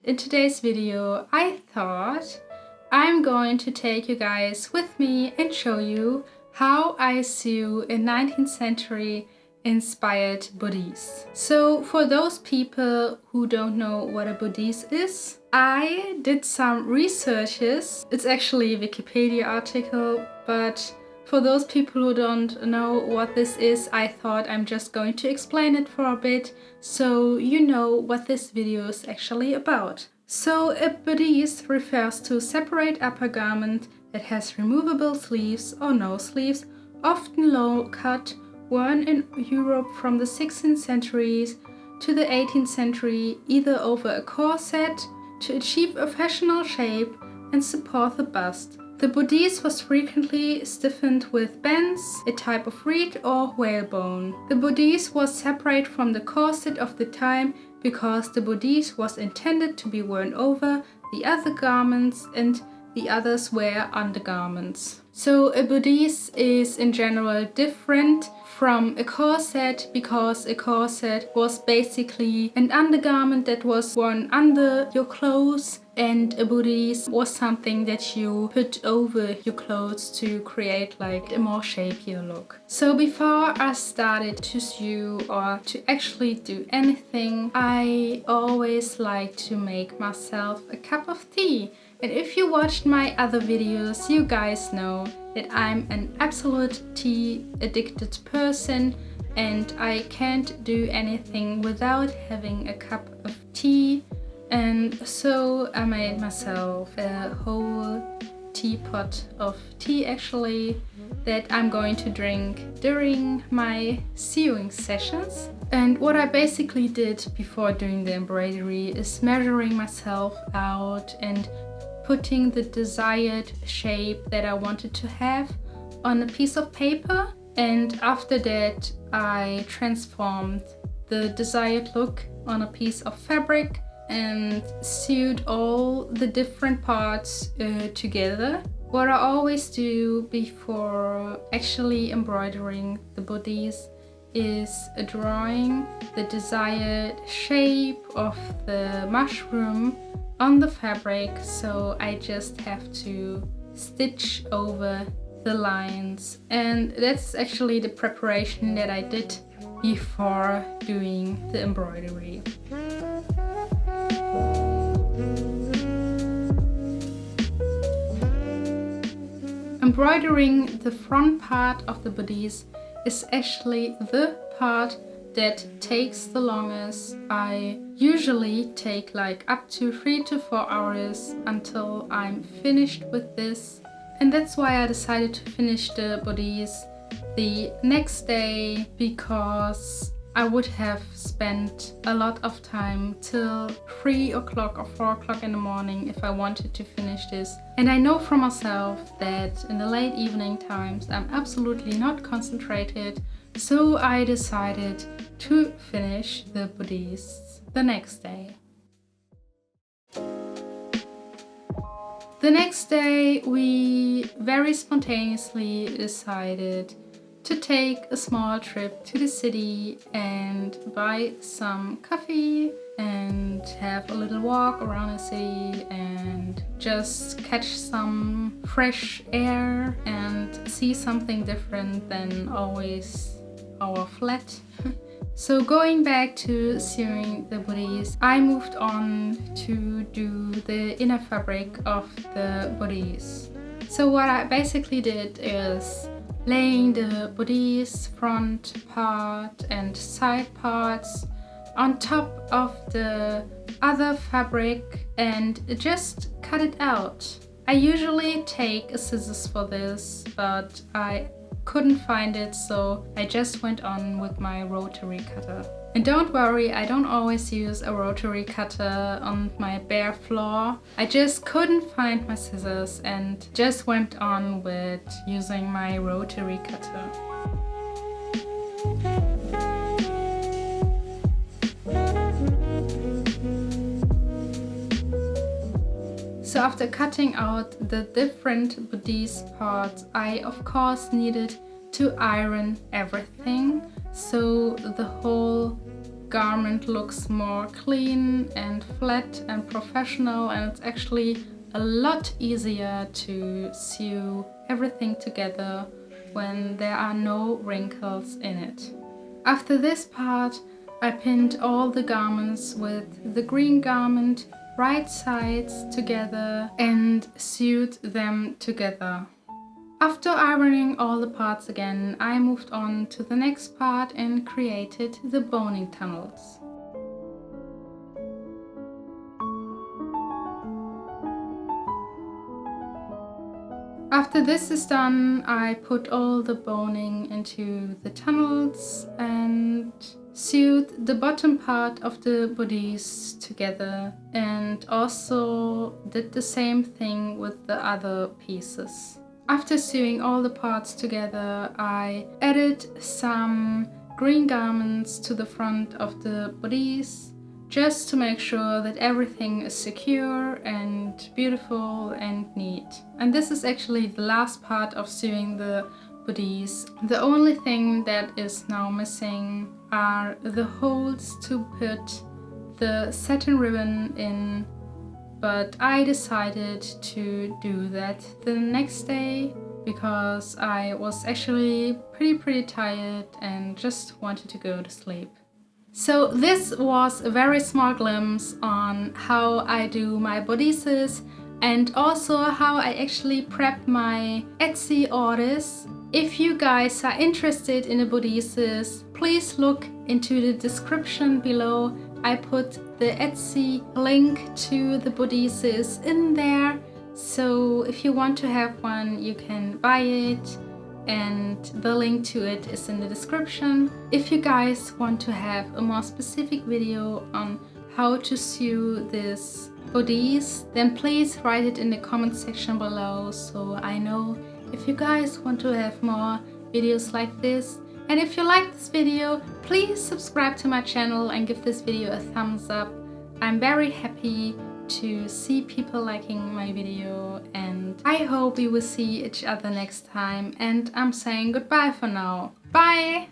in today's video I thought I'm going to take you guys with me and show you how I sew a 19th century inspired bodice. So for those people who don't know what a bodice is, I did some researches. It's actually a Wikipedia article, but for those people who don't know what this is, I thought I'm just going to explain it for a bit so you know what this video is actually about. So a bodice refers to a separate upper garment that has removable sleeves or no sleeves, often low cut, worn in Europe from the 16th centuries to the 18th century, either over a corset to achieve a fashionable shape and support the bust. The bodice was frequently stiffened with bands, a type of reed or whalebone. The bodice was separate from the corset of the time because the bodice was intended to be worn over the other garments and the others were undergarments. So a bodice is in general different from a corset because a corset was basically an undergarment that was worn under your clothes, and a bodice was something that you put over your clothes to create like a more shapier look. So before I started to sew or to actually do anything, I always like to make myself a cup of tea. And if you watched my other videos, you guys know that I'm an absolute tea addicted person and I can't do anything without having a cup of tea. And so I made myself a whole teapot of tea actually that I'm going to drink during my sewing sessions. And what I basically did before doing the embroidery is measuring myself out and putting the desired shape that I wanted to have on a piece of paper. And after that I transformed the desired look on a piece of fabric and sewed all the different parts together. What I always do before actually embroidering the bodice is drawing the desired shape of the mushroom on the fabric, so I just have to stitch over the lines, and that's actually the preparation that I did before doing the embroidery. Embroidering the front part of the bodice is actually the part that takes the longest. I usually take like up to 3 to 4 hours until I'm finished with this. And that's why I decided to finish the bodice the next day, because I would have spent a lot of time till 3 o'clock or 4 o'clock in the morning if I wanted to finish this. And I know for myself that in the late evening times I'm absolutely not concentrated, so I decided to finish the bodice the next day. The next day we very spontaneously decided to take a small trip to the city and buy some coffee and have a little walk around the city and just catch some fresh air and see something different than always our flat. So going back to sewing the bodice, I moved on to do the inner fabric of the bodice. So what I basically did is laying the bodice front part and side parts on top of the other fabric and just cut it out. I usually take a scissors for this, but I couldn't find it, so I just went on with my rotary cutter. And don't worry, I don't always use a rotary cutter on my bare floor. I just couldn't find my scissors and just went on with using my rotary cutter. So after cutting out the different bodice parts, I of course needed to iron everything so the whole garment looks more clean and flat and professional, and it's actually a lot easier to sew everything together when there are no wrinkles in it. After this part, I pinned all the garments with the green garment right sides together and sewed them together. After ironing all the parts again, I moved on to the next part and created the boning tunnels. After this is done, I put all the boning into the tunnels and sewed the bottom part of the bodice together, and also did the same thing with the other pieces. After sewing all the parts together, I added some green garments to the front of the bodice, just to make sure that everything is secure and beautiful and neat. And this is actually the last part of sewing the bodice. The only thing that is now missing are the holes to put the satin ribbon in, but I decided to do that the next day because I was actually pretty tired and just wanted to go to sleep. So this was a very small glimpse on how I do my bodices and also how I actually prep my Etsy orders. If you guys are interested in the bodices, please look into the description below. I put the Etsy link to the bodices in there, so if you want to have one, you can buy it, and the link to it is in the description. If you guys want to have a more specific video on how to sew this bodice, then please write it in the comment section below so I know if you guys want to have more videos like this. And if you like this video, please subscribe to my channel and give this video a thumbs up. I'm very happy to see people liking my video, and I hope we will see each other next time, and I'm saying goodbye for now. Bye!